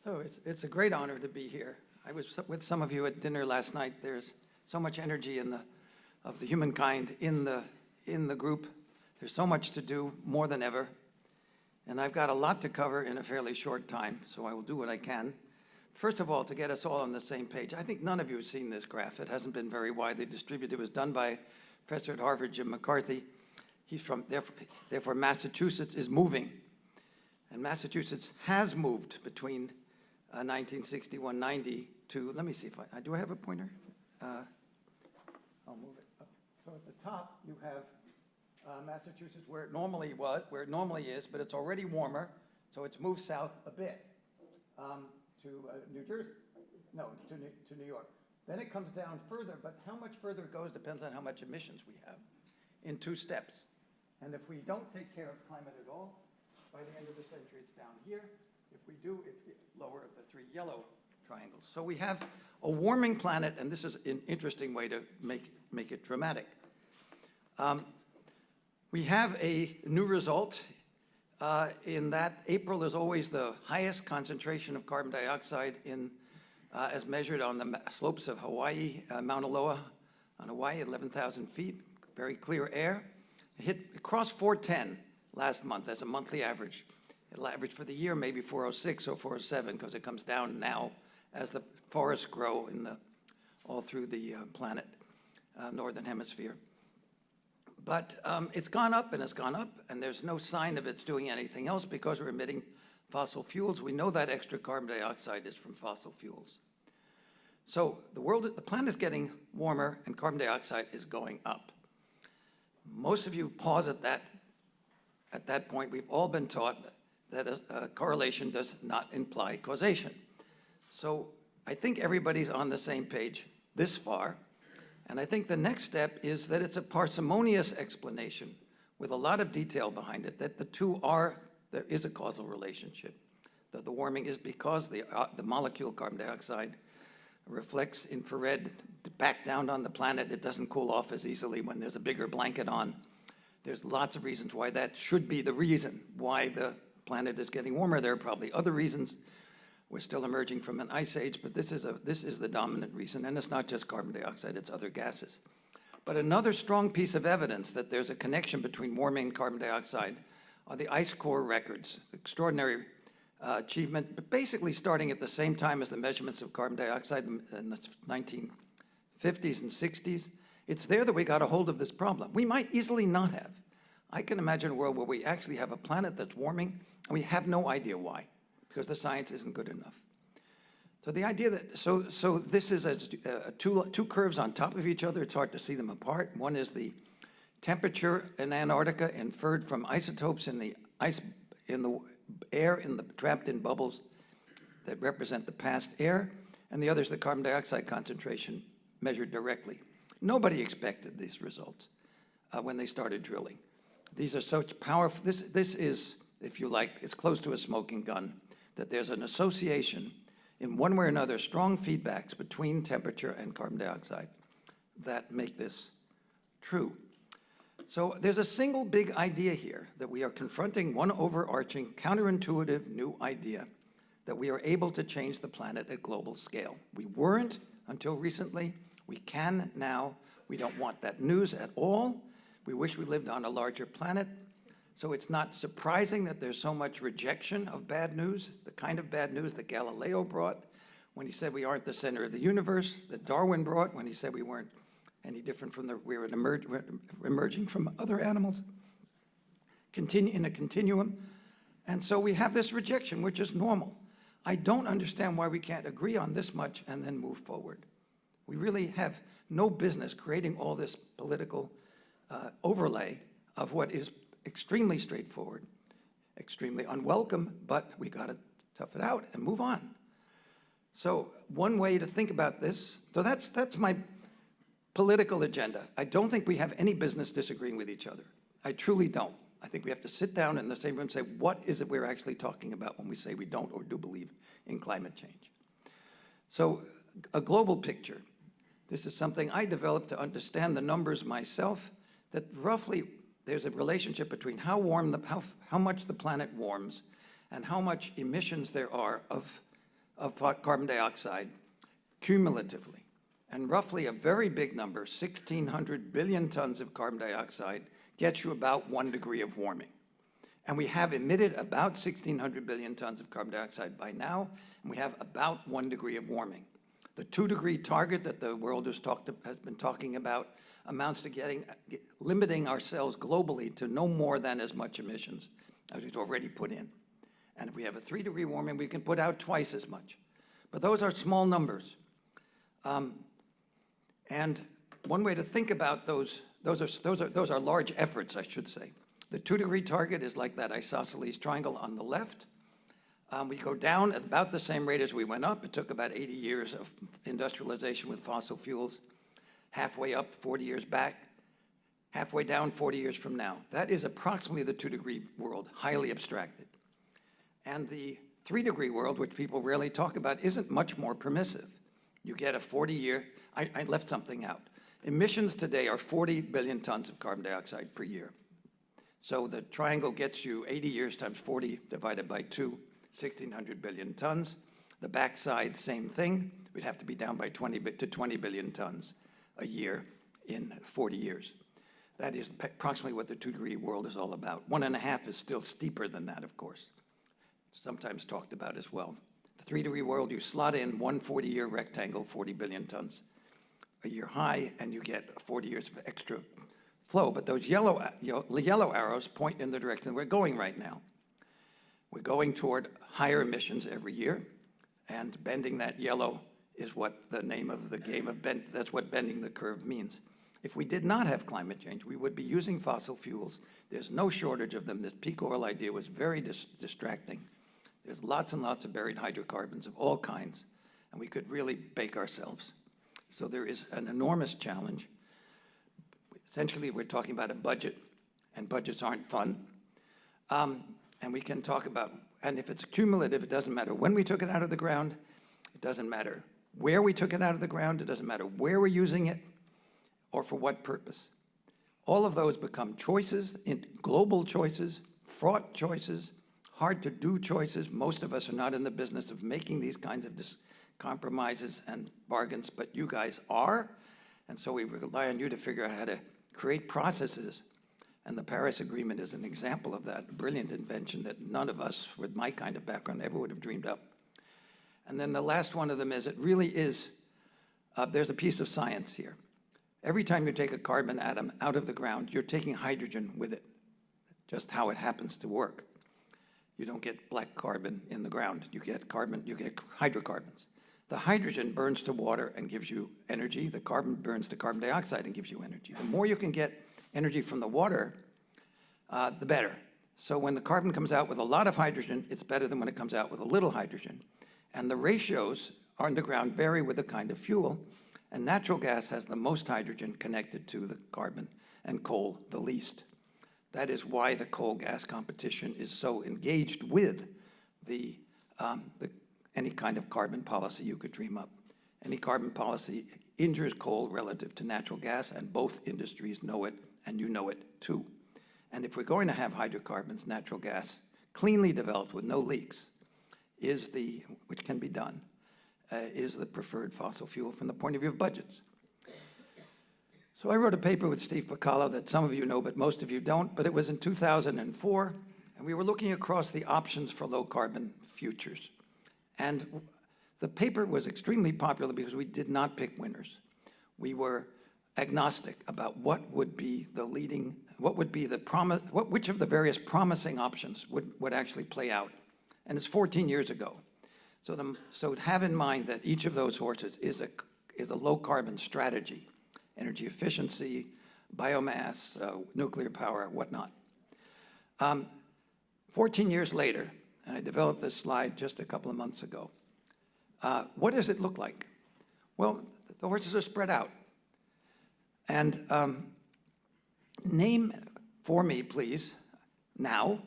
So it's a great honor to be here. I was with some of you at dinner last night. There's so much energy of the humankind in the group. There's so much to do, more than ever. And I've got a lot to cover in a fairly short time, so I will do what I can. First of all, to get us all on the same page, I think none of you have seen this graph. It hasn't been very widely distributed. It was done by a professor at Harvard, Jim McCarthy. He's from, therefore Massachusetts is moving. And Massachusetts has moved between 1961-90 to, let me see if do I have a pointer? I'll move it up. So at the top, you have Massachusetts where it normally is, but it's already warmer, so it's moved south a bit to New Jersey, no, to New York. Then it comes down further, but how much further it goes depends on how much emissions we have in 2 steps. And if we don't take care of climate at all, by the end of the century, it's down here. If we do, it's the lower of the 3 yellow triangles. So we have a warming planet, and this is an interesting way to make it dramatic. We have a new result in that April is always the highest concentration of carbon dioxide as measured on the slopes of Hawaii, Mauna Loa on Hawaii, 11,000 feet, very clear air. It crossed 410 last month as a monthly average. It'll average for the year maybe 406 or 407 because it comes down now as the forests grow all through the planet, northern hemisphere. But it's gone up and it's gone up, and there's no sign of it's doing anything else because we're emitting fossil fuels. We know that extra carbon dioxide is from fossil fuels. So the planet is getting warmer and carbon dioxide is going up. Most of you pause at that point. We've all been taught that a correlation does not imply causation. So I think everybody's on the same page this far. And I think the next step is that it's a parsimonious explanation with a lot of detail behind it, that there is a causal relationship. That the warming is because the molecule carbon dioxide reflects infrared back down on the planet. It doesn't cool off as easily when there's a bigger blanket on. There's lots of reasons why that should be the reason why the planet is getting warmer. There are probably other reasons. We're still emerging from an ice age, but this is the dominant reason, and it's not just carbon dioxide, it's other gases. But another strong piece of evidence that there's a connection between warming and carbon dioxide are the ice core records. Extraordinary achievement, but basically starting at the same time as the measurements of carbon dioxide in the 1950s and 60s. It's there that we got a hold of this problem. We might easily not have. I can imagine a world where we actually have a planet that's warming, and we have no idea why, because the science isn't good enough. So the idea that, so this is two curves on top of each other. It's hard to see them apart. One is the temperature in Antarctica inferred from isotopes in the air trapped in bubbles that represent the past air, and the other is the carbon dioxide concentration measured directly. Nobody expected these results when they started drilling. These are such powerful, this is, if you like, it's close to a smoking gun, that there's an association in one way or another, strong feedbacks between temperature and carbon dioxide that make this true. So there's a single big idea here that we are confronting, one overarching, counterintuitive new idea that we are able to change the planet at global scale. We weren't until recently. We can now. We don't want that news at all. We wish we lived on a larger planet. So it's not surprising that there's so much rejection of bad news, the kind of bad news that Galileo brought when he said we aren't the center of the universe, that Darwin brought when he said we weren't any different from we were emerging from other animals, in a continuum. And so we have this rejection, which is normal. I don't understand why we can't agree on this much and then move forward. We really have no business creating all this political overlay of what is extremely straightforward, extremely unwelcome, but we got to tough it out and move on. So one way to think about this, so that's my political agenda. I don't think we have any business disagreeing with each other. I truly don't. I think we have to sit down in the same room and say, what is it we're actually talking about when we say we don't or do believe in climate change? So a global picture. This is something I developed to understand the numbers myself, that roughly there's a relationship between how much the planet warms and how much emissions there are of of carbon dioxide cumulatively. And roughly a very big number, 1,600 billion tons of carbon dioxide, gets you about 1 degree of warming. And we have emitted about 1,600 billion tons of carbon dioxide by now, and we have about 1 degree of warming. The 2-degree target that the world has been talking about amounts to limiting ourselves globally to no more than as much emissions as we've already put in. And if we have a 3-degree warming, we can put out twice as much. But those are small numbers. And one way to think about those are large efforts, I should say. The 2-degree target is like that isosceles triangle on the left. We go down at about the same rate as we went up. It took about 80 years of industrialization with fossil fuels. Halfway up, 40 years back. Halfway down, 40 years from now. That is approximately the 2-degree world, highly abstracted. And the 3-degree world, which people rarely talk about, isn't much more permissive. You get a 40-year, I left something out. Emissions today are 40 billion tons of carbon dioxide per year. So the triangle gets you 80 years times 40 divided by 2, 1,600 billion tons. The backside, same thing. We'd have to be down by 20 billion tons a year in 40 years. That is approximately what the 2-degree world is all about. 1.5 is still steeper than that, of course. Sometimes talked about as well. The 3-degree world, you slot in one 40-year rectangle, 40 billion tons a year high, and you get 40 years of extra flow. But those yellow arrows point in the direction we're going right now. We're going toward higher emissions every year, and bending that yellow is what the name of the game of that's what bending the curve means. If we did not have climate change, we would be using fossil fuels. There's no shortage of them. This peak oil idea was very distracting. There's lots and lots of buried hydrocarbons of all kinds, and we could really bake ourselves. So there is an enormous challenge. Essentially, we're talking about a budget, and budgets aren't fun. And we can talk about, and if it's cumulative, it doesn't matter when we took it out of the ground, it doesn't matter where we took it out of the ground, it doesn't matter where we're using it, or for what purpose. All of those become choices, global choices, fraught choices, hard to do choices. Most of us are not in the business of making these kinds of compromises and bargains, but you guys are. And so we rely on you to figure out how to create processes. And the Paris Agreement is an example of that, a brilliant invention that none of us with my kind of background ever would have dreamed up. And then the last one of them is, it really is, there's a piece of science here. Every time you take a carbon atom out of the ground, you're taking hydrogen with it, just how it happens to work. You don't get black carbon in the ground. You get hydrocarbons. The hydrogen burns to water and gives you energy. The carbon burns to carbon dioxide and gives you energy. The more you can get energy from the water, the better. So when the carbon comes out with a lot of hydrogen, it's better than when it comes out with a little hydrogen. And the ratios underground vary with the kind of fuel. And natural gas has the most hydrogen connected to the carbon, and coal the least. That is why the coal-gas competition is so engaged with any kind of carbon policy you could dream up. Any carbon policy injures coal relative to natural gas, and both industries know it, and you know it too. And if we're going to have hydrocarbons, natural gas, cleanly developed with no leaks, which can be done, is the preferred fossil fuel from the point of view of budgets. So I wrote a paper with Steve Socolow that some of you know, but most of you don't, but it was in 2004, and we were looking across the options for low-carbon futures. And the paper was extremely popular because we did not pick winners. We were agnostic about what would be the leading, which of the various promising options would actually play out. And it's 14 years ago. So have in mind that each of those horses is a low-carbon strategy. Energy efficiency, biomass, nuclear power, whatnot. 14 years later, and I developed this slide just a couple of months ago, what does it look like? Well, the horses are spread out. And name for me, please, now,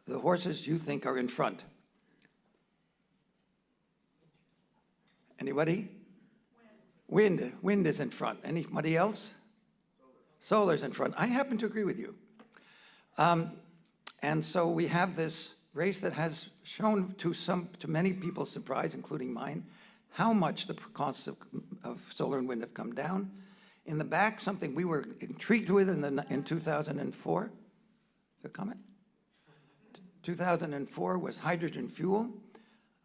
the horses you think are in front. Anybody? Wind. Wind is in front. Anybody else? Solar's in front. I happen to agree with you. And so we have this race that has shown to many people's surprise, including mine, how much the costs of solar and wind have come down. In the back, something we were intrigued with in 2004. Is there a comment? 2004 was hydrogen fuel.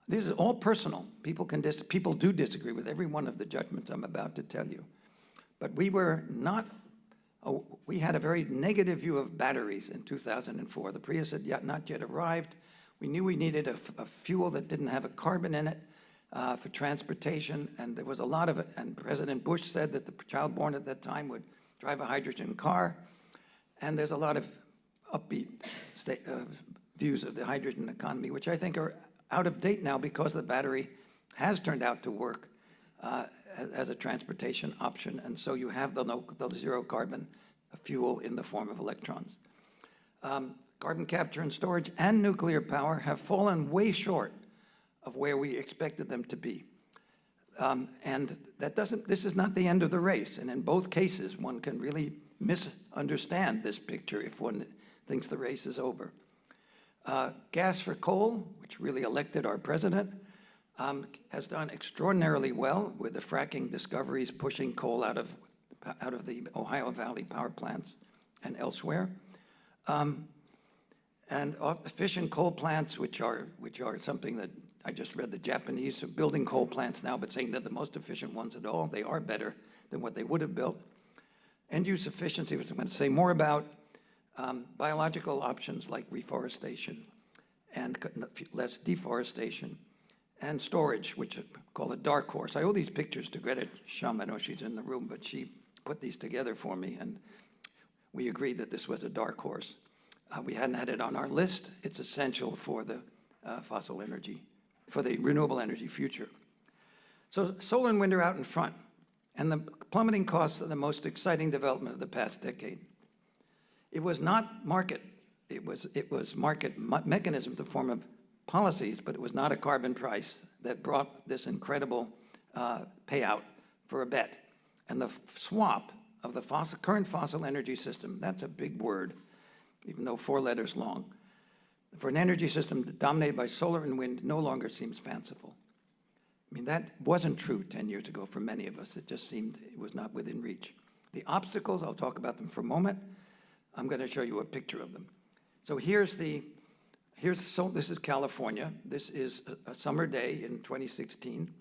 This is all personal. People do disagree with every one of the judgments I'm about to tell you. But we had a very negative view of batteries in 2004. The Prius had not yet arrived. We knew we needed a fuel that didn't have a carbon in it for transportation, and there was a lot of it. And President Bush said that the child born at that time would drive a hydrogen car. And there's a lot of upbeat views of the hydrogen economy, which I think are out of date now because the battery has turned out to work as a transportation option, and so you have the zero carbon fuel in the form of electrons. Carbon capture and storage and nuclear power have fallen way short of where we expected them to be. And this is not the end of the race, and in both cases, one can really misunderstand this picture if one thinks the race is over. Gas for coal, which really elected our president, has done extraordinarily well with the fracking discoveries pushing coal out of the Ohio Valley power plants and elsewhere. And efficient coal plants, which are something that I just read the Japanese are building coal plants now, but saying they're the most efficient ones at all. They are better than what they would have built. End-use efficiency, which I'm going to say more about. Biological options like reforestation and less deforestation, and storage, which I call a dark horse. I owe these pictures to Greta Schum. I know she's in the room, but she put these together for me, and we agreed that this was a dark horse. We hadn't had it on our list. It's essential for the fossil energy, for the renewable energy future. So solar and wind are out in front, and the plummeting costs are the most exciting development of the past decade. It was not market. It was market mechanisms in the form of policies, but it was not a carbon price that brought this incredible payout for a bet. And the swap of the current fossil energy system, that's a big word, even though 4 letters long, for an energy system dominated by solar and wind no longer seems fanciful. I mean, that wasn't true 10 years ago for many of us. It just seemed it was not within reach. The obstacles, I'll talk about them for a moment. I'm going to show you a picture of them. So this is California. This is a summer day in 2016.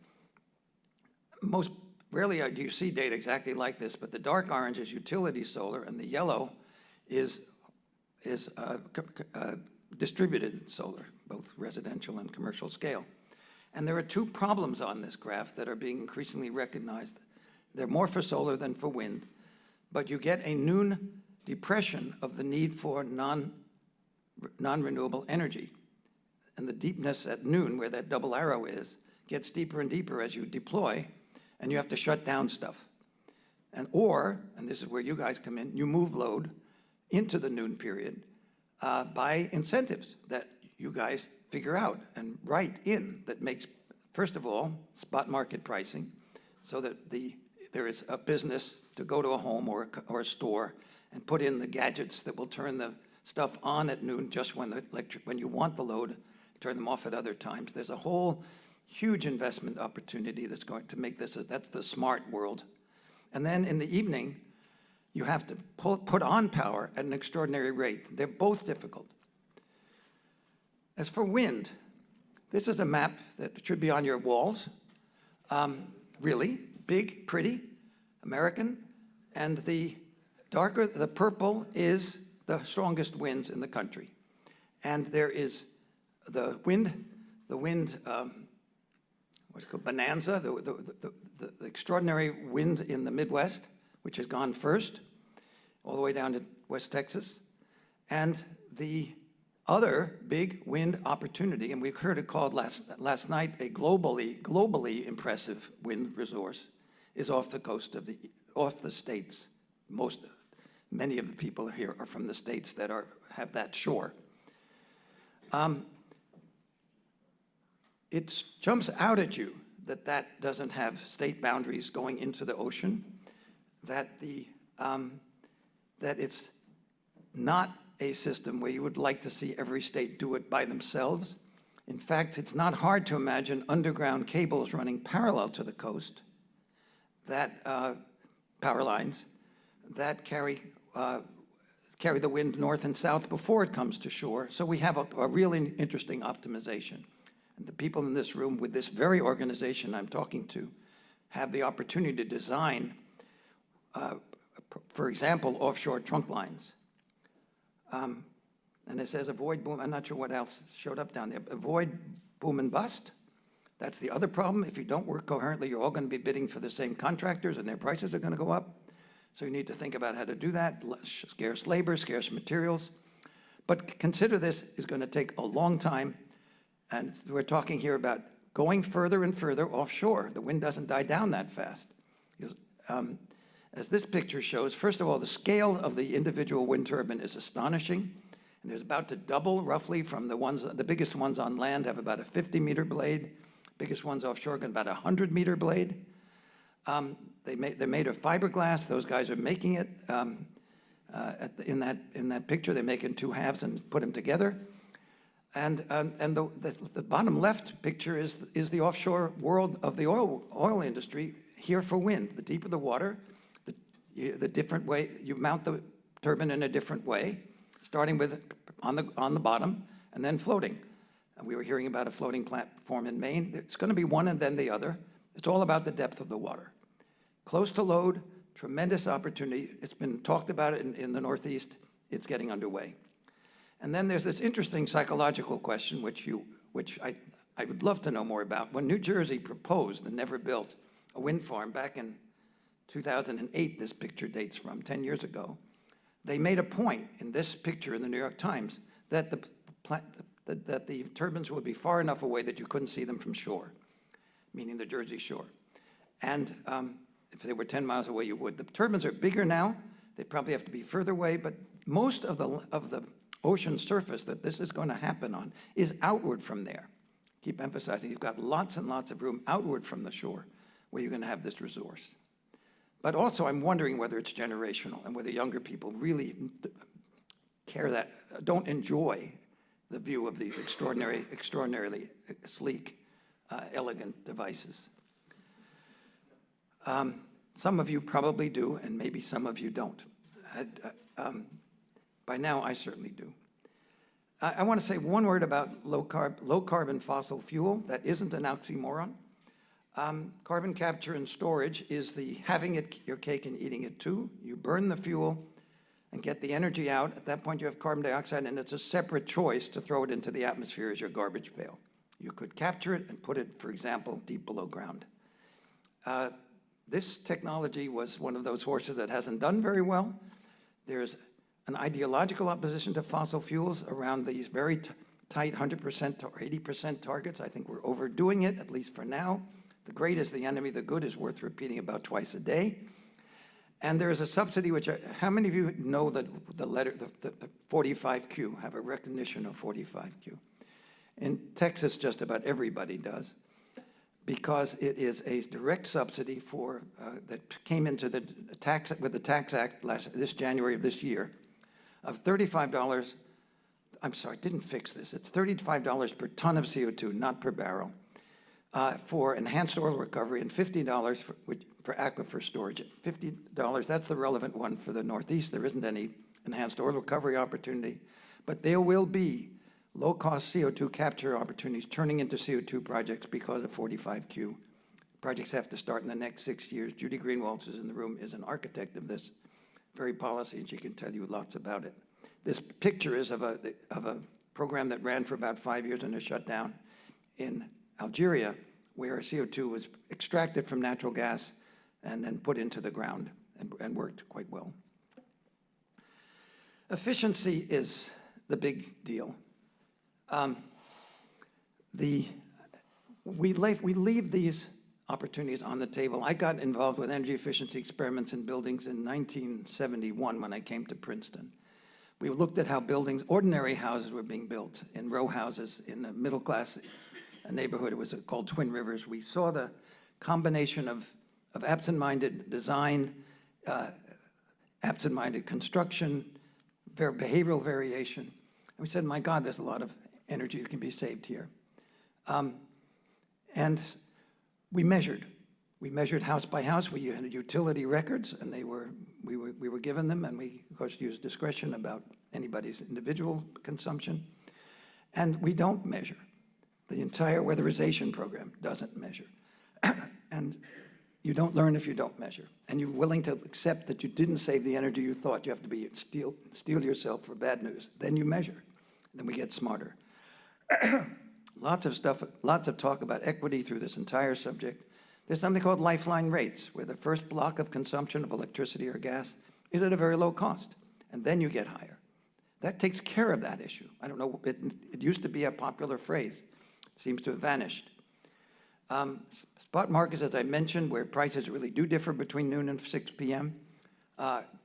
Most rarely do you see data exactly like this, but the dark orange is utility solar, and the yellow is distributed solar, both residential and commercial scale. And there are 2 problems on this graph that are being increasingly recognized. They're more for solar than for wind, but you get a noon depression of the need for non-renewable energy. And the deepness at noon, where that double arrow is, gets deeper and deeper as you deploy, and you have to shut down stuff. And this is where you guys come in, you move load into the noon period by incentives that you guys figure out and write in that makes, first of all, spot market pricing, so that there is a business to go to a home or a store and put in the gadgets that will turn the stuff on at noon just when you want the load, turn them off at other times. There's a whole huge investment opportunity that's going to make this, that's the smart world. And then in the evening, you have to put on power at an extraordinary rate. They're both difficult. As for wind, this is a map that should be on your walls. Really big, pretty, American, and the purple is the strongest winds in the country. And there is the wind, what's it called, bonanza, the extraordinary wind in the Midwest, which has gone first, all the way down to West Texas. And the other big wind opportunity, and we've heard it called last night a globally impressive wind resource, is off the coast of off the states. Many of the people here are from the states that have that shore. It jumps out at you that doesn't have state boundaries going into the ocean, that it's not a system where you would like to see every state do it by themselves. In fact, it's not hard to imagine underground cables running parallel to the coast, that power lines that carry the wind north and south before it comes to shore. So we have a really interesting optimization. And the people in this room with this very organization I'm talking to have the opportunity to design, for example, offshore trunk lines. And it says avoid boom. I'm not sure what else showed up down there. Avoid boom and bust. That's the other problem. If you don't work coherently, you're all going to be bidding for the same contractors and their prices are going to go up. So you need to think about how to do that. Scarce labor, scarce materials. But consider this is going to take a long time. And we're talking here about going further and further offshore. The wind doesn't die down that fast. As this picture shows, first of all, the scale of the individual wind turbine is astonishing. And there's about to double roughly from the biggest ones on land have about a 50-meter blade. Biggest ones offshore got about a 100-meter blade. They're made of fiberglass. Those guys are making it in that picture. They make it in two halves and put them together. And the bottom left picture is the offshore world of the oil industry here for wind. The deeper the water, the different way you mount the turbine in a different way, starting with on the bottom and then floating. And we were hearing about a floating platform in Maine. It's going to be one and then the other. It's all about the depth of the water. Close to load, tremendous opportunity. It's been talked about in the Northeast. It's getting underway. And then there's this interesting psychological question, which I would love to know more about. When New Jersey proposed and never built a wind farm back in 2008, this picture dates from 10 years ago, they made a point in this picture in the New York Times that the turbines would be far enough away that you couldn't see them from shore, meaning the Jersey shore. And if they were 10 miles away, you would. The turbines are bigger now. They probably have to be further away, but most of the ocean surface that this is going to happen on is outward from there. Keep emphasizing, you've got lots and lots of room outward from the shore where you're going to have this resource. But also, I'm wondering whether it's generational and whether younger people really don't enjoy the view of these extraordinarily sleek, elegant devices. Some of you probably do, and maybe some of you don't. By now, I certainly do. I want to say one word about low carbon fossil fuel. That isn't an oxymoron. Carbon capture and storage is the having it your cake and eating it too. You burn the fuel and get the energy out. At that point, you have carbon dioxide, and it's a separate choice to throw it into the atmosphere as your garbage pail. You could capture it and put it, for example, deep below ground. This technology was one of those horses that hasn't done very well. There's an ideological opposition to fossil fuels around these very tight 100% or 80% targets. I think we're overdoing it, at least for now. The great is the enemy, the good is worth repeating about twice a day. And there is a subsidy, how many of you know that the 45Q, have a recognition of 45Q? In Texas, just about everybody does, because it is a direct subsidy that came into the tax act this January of this year of $35. I'm sorry, didn't fix this. It's $35 per ton of CO2, not per barrel, for enhanced oil recovery, and $50 for aquifer storage. $50, that's the relevant one for the Northeast. There isn't any enhanced oil recovery opportunity, but there will be low-cost CO2 capture opportunities turning into CO2 projects because of 45Q. Projects have to start in the next 6 years. Judy Greenwald, who's in the room, is an architect of this very policy, and she can tell you lots about it. This picture is of a program that ran for about 5 years and is shut down in Algeria, where CO2 was extracted from natural gas and then put into the ground and worked quite well. Efficiency is the big deal. We leave these opportunities on the table. I got involved with energy efficiency experiments in buildings in 1971 when I came to Princeton. We looked at how ordinary houses were being built in row houses in a middle class neighborhood. It was called Twin Rivers. We saw the combination of absent-minded design, absent-minded construction, behavioral variation. And we said, my God, there's a lot of energy that can be saved here. And we measured. We measured house by house. We had utility records, and we were given them, and we, of course, used discretion about anybody's individual consumption. And we don't measure. The entire weatherization program doesn't measure. And you don't learn if you don't measure. And you're willing to accept that you didn't save the energy you thought. You have to steel yourself for bad news. Then you measure. Then we get smarter. Lots of stuff, lots of talk about equity through this entire subject. There's something called lifeline rates, where the first block of consumption of electricity or gas is at a very low cost, and then you get higher. That takes care of that issue. I don't know, it used to be a popular phrase. It seems to have vanished. Spot markets, as I mentioned, where prices really do differ between noon and 6 p.m.,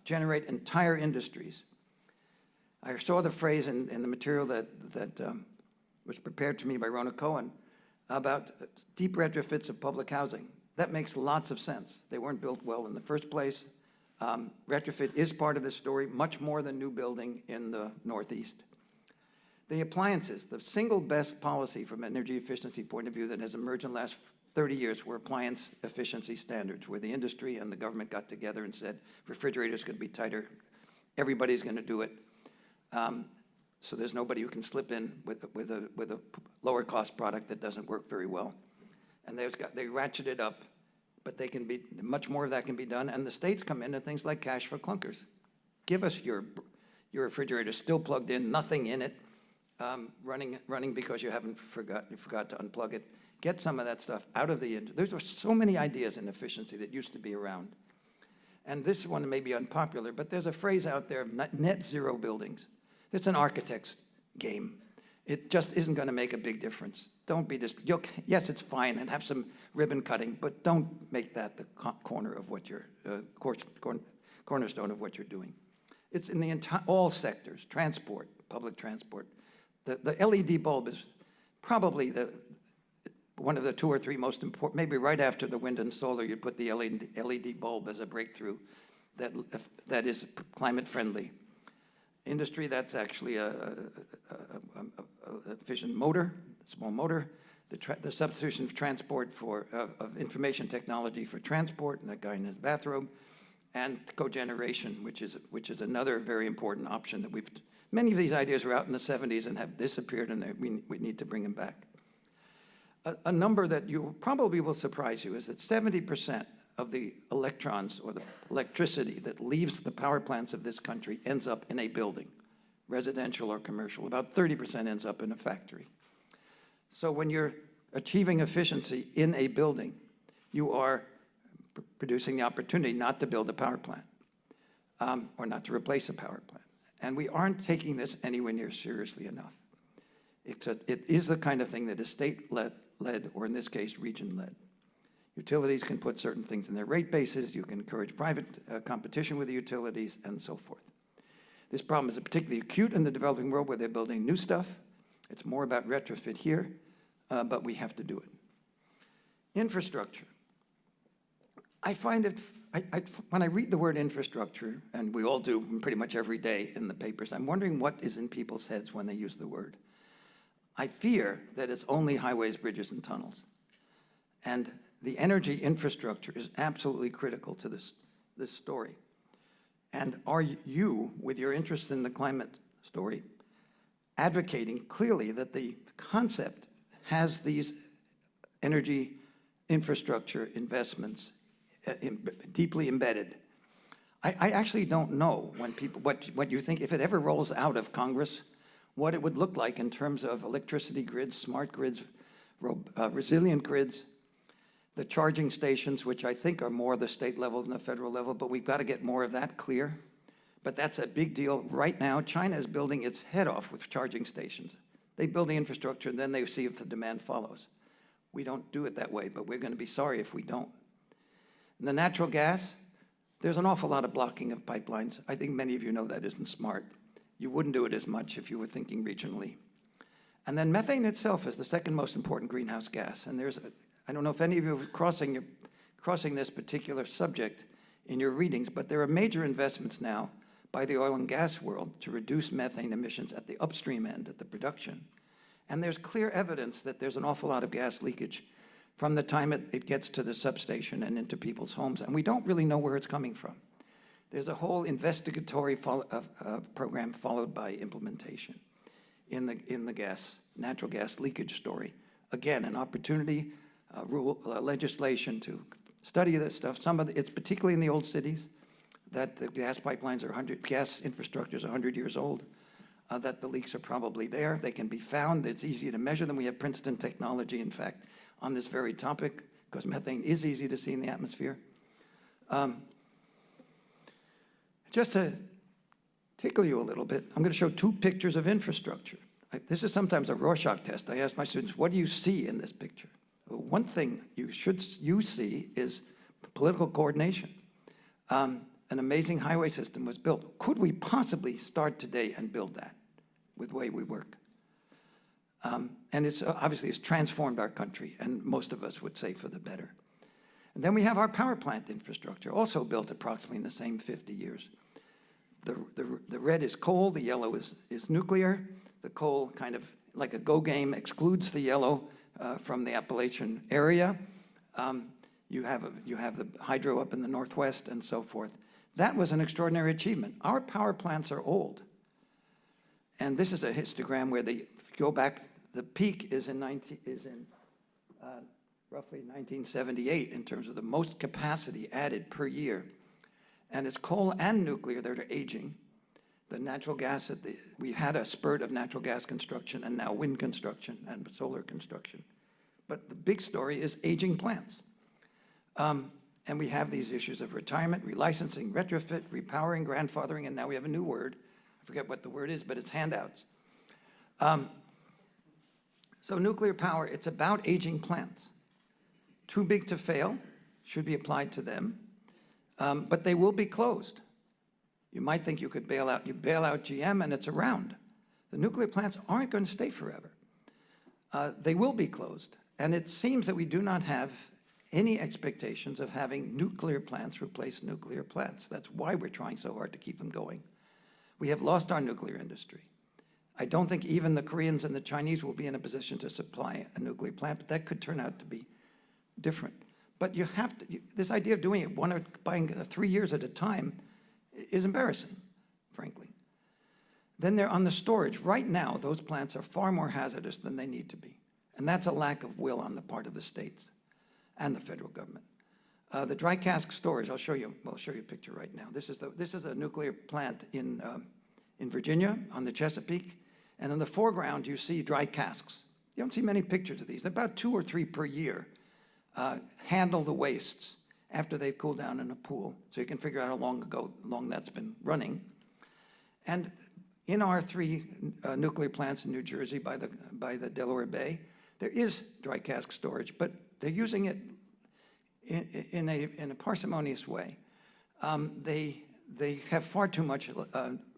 generate entire industries. I saw the phrase in the material that was prepared to me by Rona Cohen about deep retrofits of public housing. That makes lots of sense. They weren't built well in the first place. Retrofit is part of this story, much more than new building in the Northeast. The appliances, the single best policy from an energy efficiency point of view that has emerged in the last 30 years were appliance efficiency standards, where the industry and the government got together and said, refrigerators going to be tighter, everybody's going to do it. So there's nobody who can slip in with a lower cost product that doesn't work very well. And they ratchet it up, but they can be, much more of that can be done. And the states come in and things like cash for clunkers. Give us your refrigerator still plugged in, nothing in it, running because you forgot to unplug it. Get some of that stuff out of the industry. There's so many ideas in efficiency that used to be around. And this one may be unpopular, but there's a phrase out there, net zero buildings. It's an architect's game. It just isn't going to make a big difference. Don't be yes, it's fine, and have some ribbon cutting, but don't make that the corner of what you're cornerstone of what you're doing. It's in the all sectors: transport, public transport. The LED bulb is probably one of the 2 or 3 most important. Maybe right after the wind and solar, you'd put the LED bulb as a breakthrough that is climate friendly. Industry, that's actually a efficient motor, small motor, the substitution of transport of information technology for transport, and that guy in his bathrobe, and cogeneration, which is another very important option that many of these ideas were out in the 70s and have disappeared, and we need to bring them back. A number that you probably will surprise you is that 70% of the electrons or the electricity that leaves the power plants of this country ends up in a building, residential or commercial. About 30% ends up in a factory. So when you're achieving efficiency in a building, you are producing the opportunity not to build a power plant or not to replace a power plant. And we aren't taking this anywhere near seriously enough. It is the kind of thing that is state-led, or in this case, region-led. Utilities can put certain things in their rate bases. You can encourage private competition with the utilities, and so forth. This problem is particularly acute in the developing world where they're building new stuff. It's more about retrofit here, but we have to do it. Infrastructure. I find it, when I read the word infrastructure, and we all do pretty much every day in the papers, I'm wondering what is in people's heads when they use the word. I fear that it's only highways, bridges, and tunnels. And the energy infrastructure is absolutely critical to this story. And are you, with your interest in the climate story, advocating clearly that the concept has these energy infrastructure investments deeply embedded? I actually don't know when people, what you think, if it ever rolls out of Congress, what it would look like in terms of electricity grids, smart grids, resilient grids, the charging stations, which I think are more the state level than the federal level, but we've got to get more of that clear. But that's a big deal. Right now, China is building its head off with charging stations. They build the infrastructure, and then they see if the demand follows. We don't do it that way, but we're going to be sorry if we don't. And the natural gas, there's an awful lot of blocking of pipelines. I think many of you know that isn't smart. You wouldn't do it as much if you were thinking regionally. And then methane itself is the second most important greenhouse gas. And I don't know if any of you are crossing this particular subject in your readings, but there are major investments now by the oil and gas world to reduce methane emissions at the upstream end, at the production. And there's clear evidence that there's an awful lot of gas leakage from the time it gets to the substation and into people's homes, and we don't really know where it's coming from. There's a whole investigatory program followed by implementation in the natural gas leakage story. Again, an opportunity, legislation to study this stuff. It's particularly in the old cities that the gas pipelines are gas infrastructure is 100 years old, that the leaks are probably there. They can be found. It's easy to measure them. We have Princeton technology, in fact, on this very topic, because methane is easy to see in the atmosphere. Just to tickle you a little bit, I'm going to show 2 pictures of infrastructure. This is sometimes a Rorschach test. I ask my students, what do you see in this picture? Well, one thing you see is political coordination. An amazing highway system was built. Could we possibly start today and build that with the way we work? And it's obviously it's transformed our country, and most of us would say for the better. And then we have our power plant infrastructure, also built approximately in the same 50 years. The red is coal, the yellow is nuclear. The coal, kind of like a go game, excludes the yellow from the Appalachian area. You have the hydro up in the Northwest and so forth. That was an extraordinary achievement. Our power plants are old. And this is a histogram where they go back, the peak is in roughly 1978 in terms of the most capacity added per year. And it's coal and nuclear that are aging. The natural gas, we had a spurt of natural gas construction and now wind construction and solar construction. But the big story is aging plants. And we have these issues of retirement, relicensing, retrofit, repowering, grandfathering, and now we have a new word. I forget what the word is, but it's handouts. So nuclear power, it's about aging plants. Too big to fail, should be applied to them, but they will be closed. You might think you could bail out GM and it's around. The nuclear plants aren't going to stay forever. They will be closed. And it seems that we do not have any expectations of having nuclear plants replace nuclear plants. That's why we're trying so hard to keep them going. We have lost our nuclear industry. I don't think even the Koreans and the Chinese will be in a position to supply a nuclear plant, but that could turn out to be different. But you have to, this idea of doing it buying 3 years at a time is embarrassing, frankly. Then they're on the storage. Right now, those plants are far more hazardous than they need to be. And that's a lack of will on the part of the states and the federal government. The dry cask storage, I'll show you a picture right now. This is a nuclear plant in Virginia on the Chesapeake. And in the foreground, you see dry casks. You don't see many pictures of these. They're about 2 or 3 per year. Handle the wastes after they've cooled down in a pool, so you can figure out how long that's been running. And in our 3 nuclear plants in New Jersey by the Delaware Bay, there is dry cask storage, but they're using it in a parsimonious way. They have far too much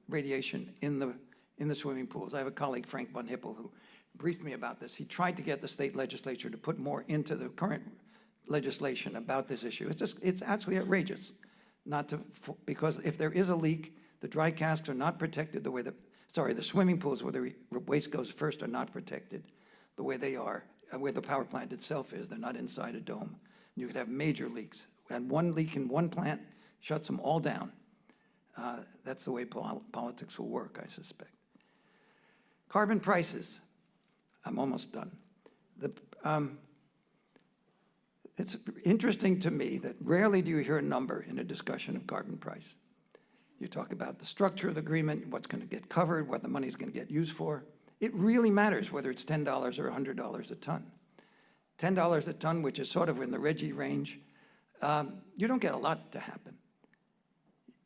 radiation in the swimming pools. I have a colleague, Frank von Hippel, who briefed me about this. He tried to get the state legislature to put more into the current legislation about this issue. It's actually outrageous, because if there is a leak, the dry casks are not protected the way the swimming pools where the waste goes first are not protected the way they are, where the power plant itself is. They're not inside a dome. You could have major leaks. And one leak in one plant shuts them all down. That's the way politics will work, I suspect. Carbon prices. I'm almost done. It's interesting to me that rarely do you hear a number in a discussion of carbon price. You talk about the structure of the agreement, what's going to get covered, what the money's going to get used for. It really matters whether it's $10 or $100 a ton. $10 a ton, which is sort of in the Reggie range, you don't get a lot to happen.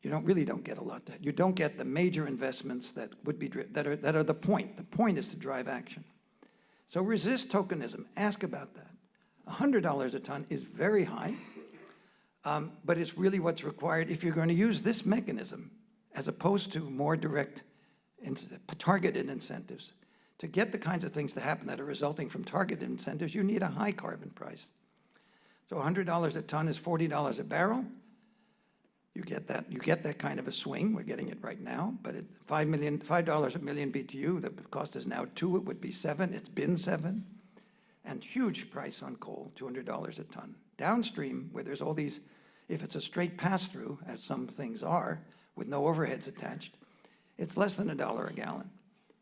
You really don't get a lot to happen. You don't get the major investments that are the point. The point is to drive action. So resist tokenism. Ask about that. $100 a ton is very high, but it's really what's required if you're going to use this mechanism as opposed to more direct, targeted incentives. To get the kinds of things to happen that are resulting from targeted incentives, you need a high carbon price. So $100 a ton is $40 a barrel. You get that kind of a swing. We're getting it right now, but at $5 a million BTU, the cost is now 2, it would be 7, it's been 7. And huge price on coal, $200 a ton. Downstream, where there's all these, if it's a straight pass-through, as some things are, with no overheads attached, it's less than $1 a gallon.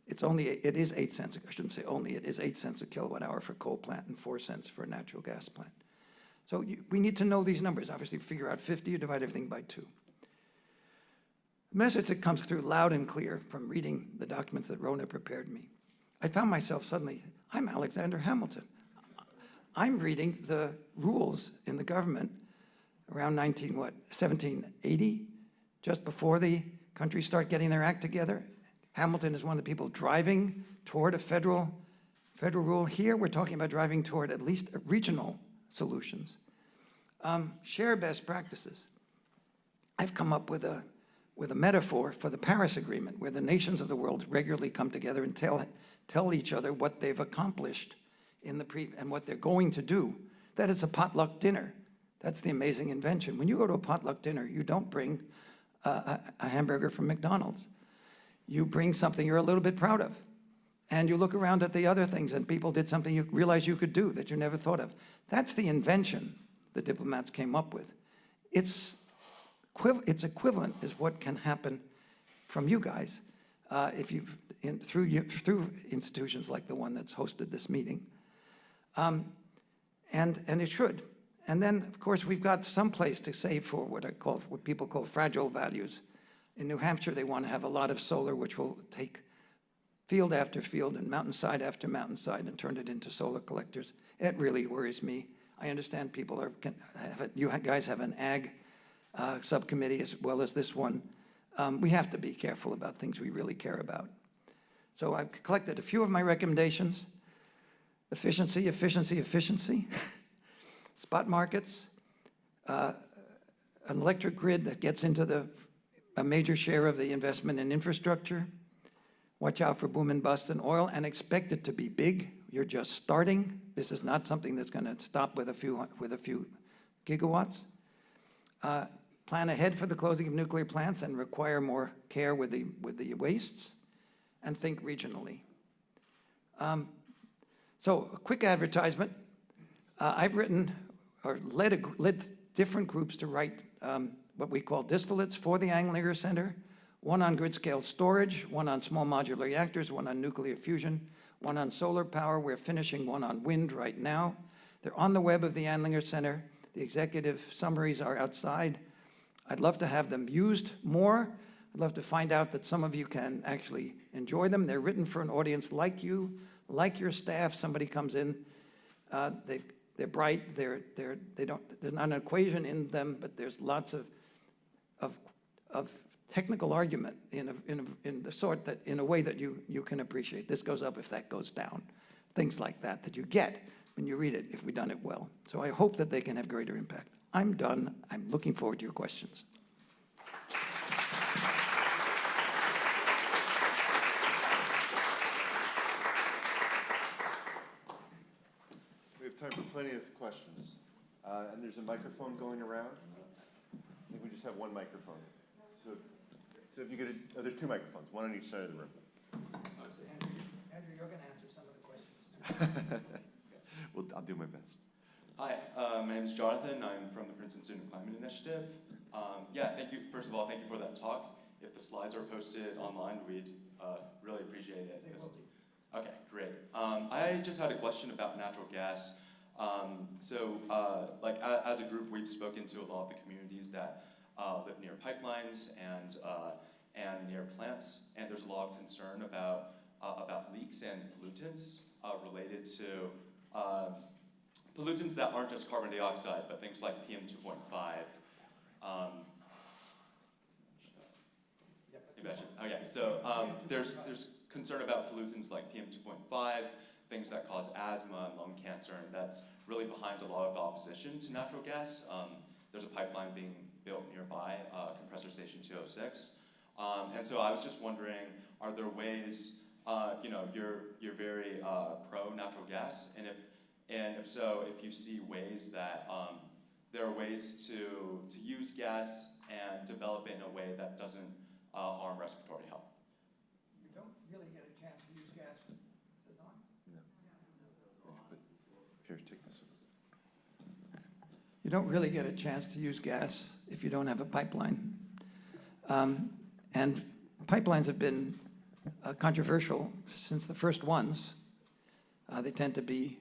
It is 8 cents, I shouldn't say only, it is 8 cents a kilowatt hour for coal plant and 4 cents for a natural gas plant. So we need to know these numbers. Obviously, figure out 50, you divide everything by 2. The message that comes through loud and clear from reading the documents that Rona prepared me, I found myself suddenly, I'm Alexander Hamilton. I'm reading the rules in the government around 1780, just before the countries start getting their act together. Hamilton is one of the people driving toward a federal rule. Here, we're talking about driving toward at least regional solutions. Share best practices. I've come up with a metaphor for the Paris Agreement, where the nations of the world regularly come together and tell each other what they've accomplished and what they're going to do. That it's a potluck dinner. That's the amazing invention. When you go to a potluck dinner, you don't bring a hamburger from McDonald's. You bring something you're a little bit proud of. And you look around at the other things, and people did something you realize you could do that you never thought of. That's the invention the diplomats came up with. Its equivalent is what can happen from you guys through institutions like the one that's hosted this meeting. And it should. And then, of course, we've got some place to save for what people call fragile values. In New Hampshire, they want to have a lot of solar, which will take field after field and mountainside after mountainside and turn it into solar collectors. It really worries me. I understand people you guys have an ag subcommittee as well as this one. We have to be careful about things we really care about. So I've collected a few of my recommendations. Efficiency, efficiency, efficiency. Spot markets. An electric grid that gets into a major share of the investment in infrastructure. Watch out for boom and bust in oil and expect it to be big. You're just starting. This is not something that's going to stop with a few gigawatts. Plan ahead for the closing of nuclear plants and require more care with the wastes, and think regionally. So a quick advertisement. I've written or led different groups to write what we call distillates for the Andlinger Center. One on grid-scale storage, one on small modular reactors, one on nuclear fusion, one on solar power. We're finishing one on wind right now. They're on the web of the Andlinger Center. The executive summaries are outside. I'd love to have them used more. I'd love to find out that some of you can actually enjoy them. They're written for an audience like you, like your staff. Somebody comes in, they're bright, there's not an equation in them, but there's lots of technical argument in the sort that, in a way that you can appreciate. This goes up if that goes down. Things like that you get when you read it if we've done it well. So I hope that they can have greater impact. I'm done. I'm looking forward to your questions. We have time for plenty of questions. And there's a microphone going around. I think we just have one microphone. So if you get there's 2 microphones, one on each side of the room. Andrew, you're going to answer some of the questions. Well, I'll do my best. Hi, my name is Jonathan. I'm from the Princeton Student Climate Initiative. Thank you. First of all, thank you for that talk. If the slides are posted online, we'd really appreciate it. They will be. Okay, great. I just had a question about natural gas. As a group, we've spoken to a lot of the communities that live near pipelines and near plants, and there's a lot of concern about leaks and pollutants related to pollutants that aren't just carbon dioxide, but things like PM 2.5. There's concern about pollutants like PM 2.5, things that cause asthma and lung cancer, and that's really behind a lot of the opposition to natural gas. There's a pipeline being built nearby, compressor station 206. And so I was just wondering, are there ways, you're very pro natural gas, and if so, if you see ways that there are ways to use gas and develop it in a way that doesn't harm respiratory health. You don't really get a chance to use gas. Is this on? But here, take this. You don't really get a chance to use gas if you don't have a pipeline. And pipelines have been controversial since the first ones. They tend to be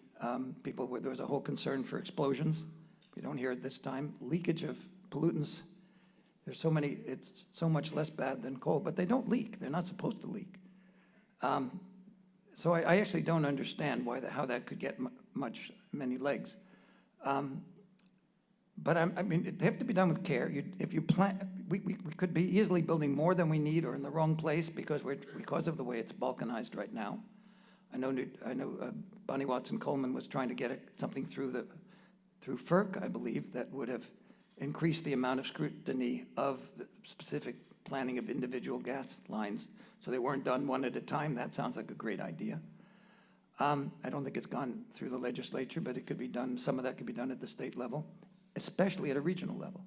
people where there was a whole concern for explosions. You don't hear it this time. Leakage of pollutants. There's so many, it's so much less bad than coal, but they don't leak. They're not supposed to leak. So I actually don't understand how that could get many legs. But I mean, it have to be done with care. If you plan, we could be easily building more than we need or in the wrong place because of the way it's balkanized right now. I know Bonnie Watson Coleman was trying to get something through FERC, I believe, that would have increased the amount of scrutiny of the specific planning of individual gas lines, so they weren't done one at a time. That sounds like a great idea. I don't think it's gone through the legislature, but it could be done. Some of that could be done at the state level, especially at a regional level.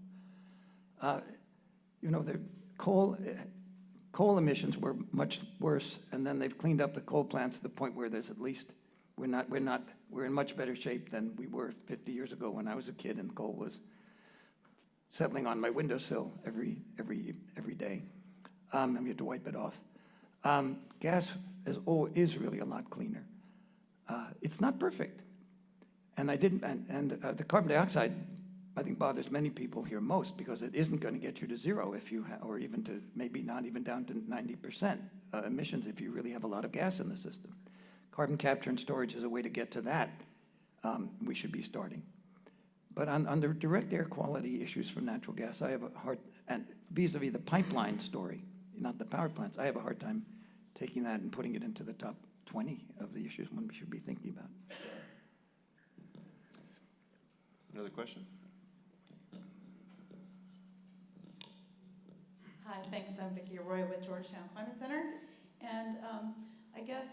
The coal emissions were much worse, and then they've cleaned up the coal plants to the point where there's at least we're in much better shape than we were 50 years ago when I was a kid and coal was settling on my windowsill every day, and we had to wipe it off. Gas is really a lot cleaner. It's not perfect, and the carbon dioxide, I think, bothers many people here most because it isn't going to get you to zero or even to maybe not even down to 90% emissions if you really have a lot of gas in the system. Carbon capture and storage is a way to get to that. We should be starting. But on the direct air quality issues from natural gas, I have a hard, and vis-a-vis the pipeline story, not the power plants, I have a hard time taking that and putting it into the top 20 of the issues one should be thinking about. Another question? Hi, thanks. I'm Vicki Arroyo with Georgetown Climate Center. And I guess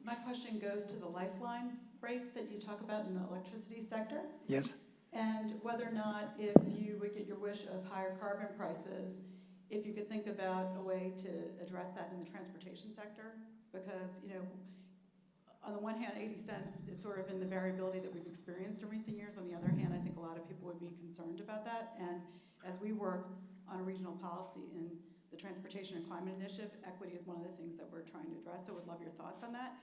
my question goes to the lifeline rates that you talk about in the electricity sector. Yes. And whether or not, if you would get your wish of higher carbon prices, if you could think about a way to address that in the transportation sector. Because, on the one hand, 80 cents is sort of in the variability that we've experienced in recent years. On the other hand, I think a lot of people would be concerned about that. And as we work on a regional policy in the Transportation and Climate Initiative, equity is one of the things that we're trying to address, so would love your thoughts on that.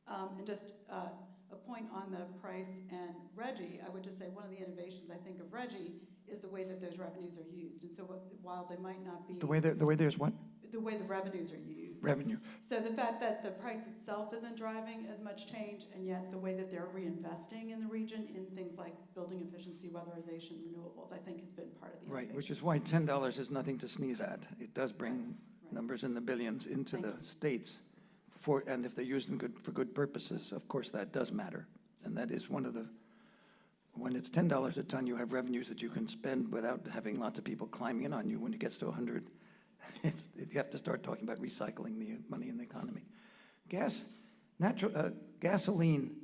And just a point on the price and RGGI, I would just say one of the innovations I think of RGGI is the way that those revenues are used. And so while they might not be... The way there's what? The way the revenues are used. Revenue. So the fact that the price itself isn't driving as much change, and yet the way that they're reinvesting in the region in things like building efficiency, weatherization, renewables, I think has been part of the innovation. Right, which is why $10 is nothing to sneeze at. It does bring numbers in the billions into the states, and if they're used for good purposes, of course that does matter. And that is one of the, when it's $10 a ton, you have revenues that you can spend without having lots of people climbing in on you. When it gets to 100, you have to start talking about recycling the money in the economy. Gasoline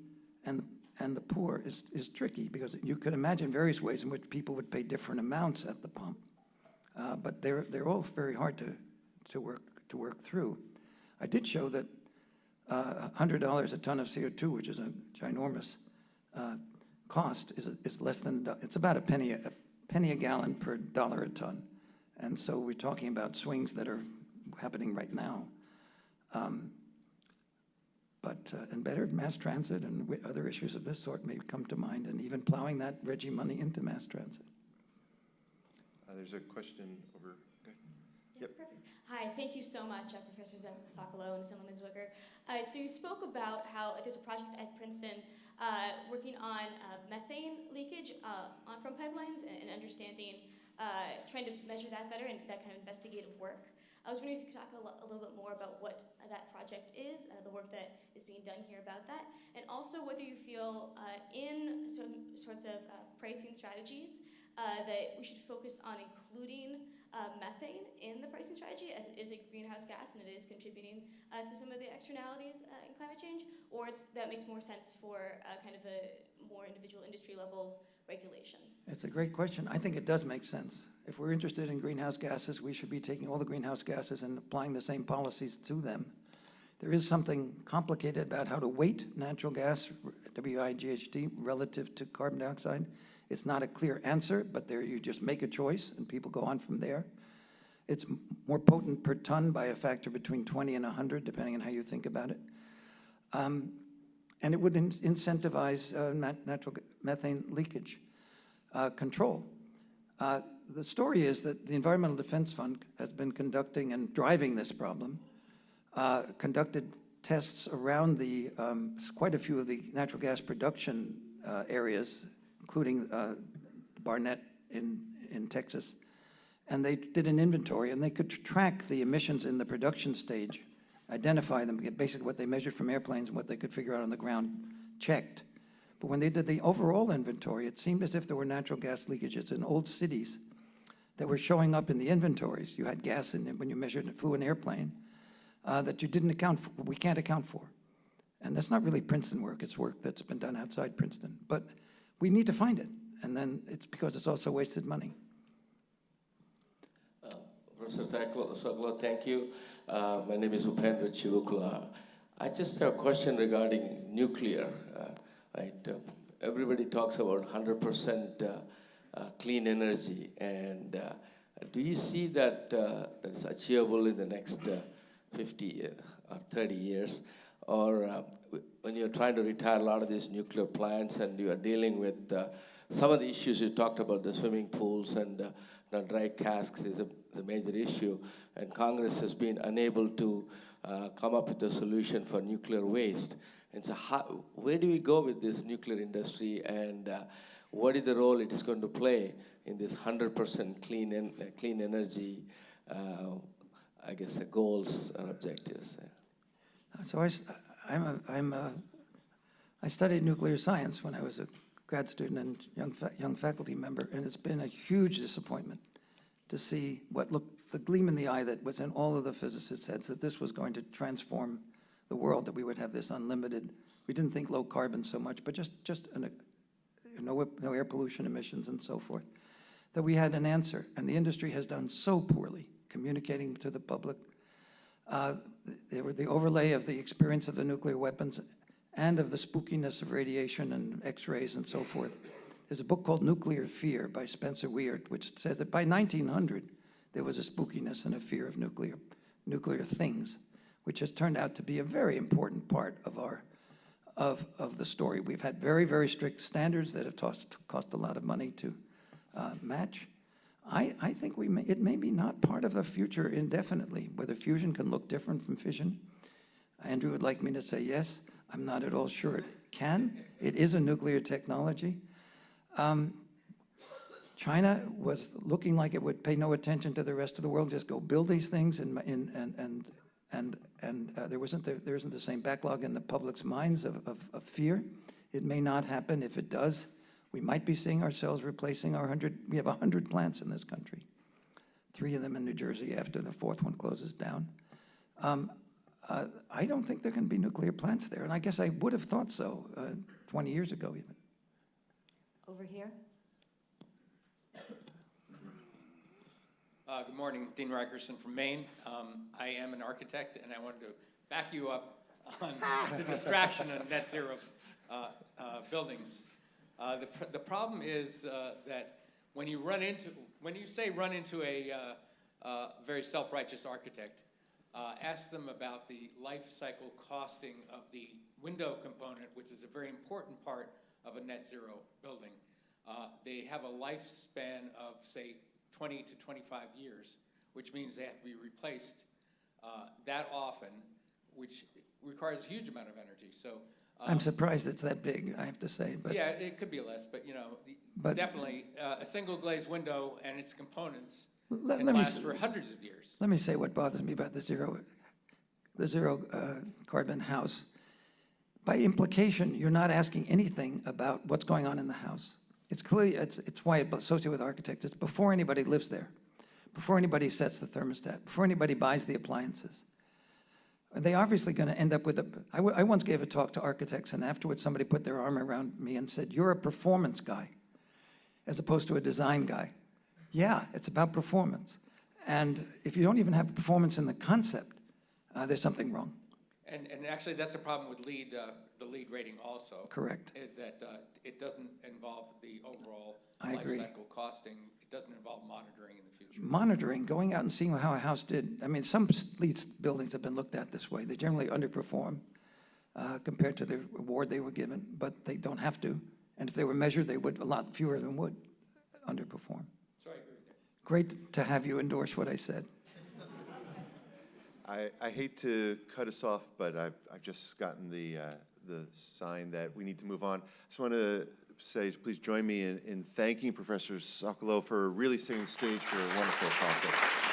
and the poor is tricky because you could imagine various ways in which people would pay different amounts at the pump, but they're all very hard to work through. I did show that $100 a ton of CO2, which is a ginormous cost, is less than, it's about a penny a gallon per dollar a ton. And so we're talking about swings that are happening right now. And better mass transit and other issues of this sort may come to mind, and even plowing that RGGI money into mass transit. There's a question over. Okay. Yep. Perfect. Hi, thank you so much, Professor Socolow and Zimmerman-Zwicker. So you spoke about how there's a project at Princeton working on methane leakage from pipelines and understanding, trying to measure that better and that kind of investigative work. I was wondering if you could talk a little bit more about what that project is, the work that is being done here about that, and also whether you feel in some sorts of pricing strategies that we should focus on including methane in the pricing strategy, as it is a greenhouse gas and it is contributing to some of the externalities in climate change, or that makes more sense for kind of a more individual industry level regulation? It's a great question. I think it does make sense. If we're interested in greenhouse gases, we should be taking all the greenhouse gases and applying the same policies to them. There is something complicated about how to weight natural gas, WIGHG, relative to carbon dioxide. It's not a clear answer, but there you just make a choice and people go on from there. It's more potent per ton by a factor between 20 and 100, depending on how you think about it. And it would incentivize natural methane leakage control. The story is that the Environmental Defense Fund has been conducting and driving this problem, conducted tests around the quite a few of the natural gas production areas, including Barnett in Texas, and they did an inventory, and they could track the emissions in the production stage, identify them, get basically what they measured from airplanes and what they could figure out on the ground checked. But when they did the overall inventory, it seemed as if there were natural gas leakages in old cities that were showing up in the inventories. You had gas in it when you measured and flew an airplane that you didn't account for, we can't account for. And that's not really Princeton work, it's work that's been done outside Princeton. But we need to find it, and then it's because it's also wasted money. Professor Socolow, thank you. My name is Upendra Chivukula. I just have a question regarding nuclear. Everybody talks about 100% clean energy, and do you see that that's achievable in the next 50 or 30 years? Or when you're trying to retire a lot of these nuclear plants and you are dealing with some of the issues you talked about, the swimming pools and dry casks is a major issue, and Congress has been unable to come up with a solution for nuclear waste. And so where do we go with this nuclear industry, and what is the role it is going to play in this 100% clean energy, I guess, goals and objectives? So I studied nuclear science when I was a grad student and young faculty member, and it's been a huge disappointment to see what looked, the gleam in the eye that was in all of the physicists' heads, that this was going to transform the world, that we would have this unlimited, we didn't think low carbon so much, but just no air pollution emissions and so forth, that we had an answer. And the industry has done so poorly communicating to the public. The overlay of the experience of the nuclear weapons and of the spookiness of radiation and X-rays and so forth. There's a book called Nuclear Fear by Spencer Weir, which says that by 1900, there was a spookiness and a fear of nuclear things, which has turned out to be a very important part of the story. We've had very, very strict standards that have cost a lot of money to match. I think it may be not part of the future indefinitely, whether fusion can look different from fission. Andrew would like me to say yes. I'm not at all sure it can. It is a nuclear technology. China was looking like it would pay no attention to the rest of the world, just go build these things, and there isn't the same backlog in the public's minds of fear. It may not happen. If it does, we might be seeing ourselves replacing we have 100 plants in this country, 3 of them in New Jersey after the 4th one closes down. I don't think there can be nuclear plants there, and I guess I would have thought so 20 years ago even. Over here. Good morning, Dean Rikerson from Maine. I am an architect, and I wanted to back you up on the distraction of net zero buildings. The problem is that when you say run into a very self-righteous architect, ask them about the life cycle costing of the window component, which is a very important part of a net zero building. They have a lifespan of, say, 20 to 25 years, which means they have to be replaced that often, which requires a huge amount of energy. So I'm surprised it's that big, I have to say. But yeah, it could be less, but definitely a single glazed window and its components can last for hundreds of years. Let me say what bothers me about the zero carbon house. By implication, you're not asking anything about what's going on in the house. It's clearly, it's why it's associated with architects. It's before anybody lives there, before anybody sets the thermostat, before anybody buys the appliances. They obviously going to end up with I once gave a talk to architects, and afterwards somebody put their arm around me and said, "You're a performance guy." as opposed to a design guy. Yeah, it's about performance. And if you don't even have performance in the concept, there's something wrong. And actually, that's a problem with the lead rating also. Correct. Is that it doesn't involve the overall I life agree. cycle costing. It doesn't involve monitoring in the future. Monitoring, going out and seeing how a house did. I mean, some lead buildings have been looked at this way. They generally underperform compared to the award they were given, but they don't have to. And if they were measured, they would, a lot fewer of them would underperform. So I agree with that. Great to have you endorse what I said. I hate to cut us off, but I've just gotten the sign that we need to move on. I just want to say, please join me in thanking Professor Socolow for really setting the stage for a wonderful conference.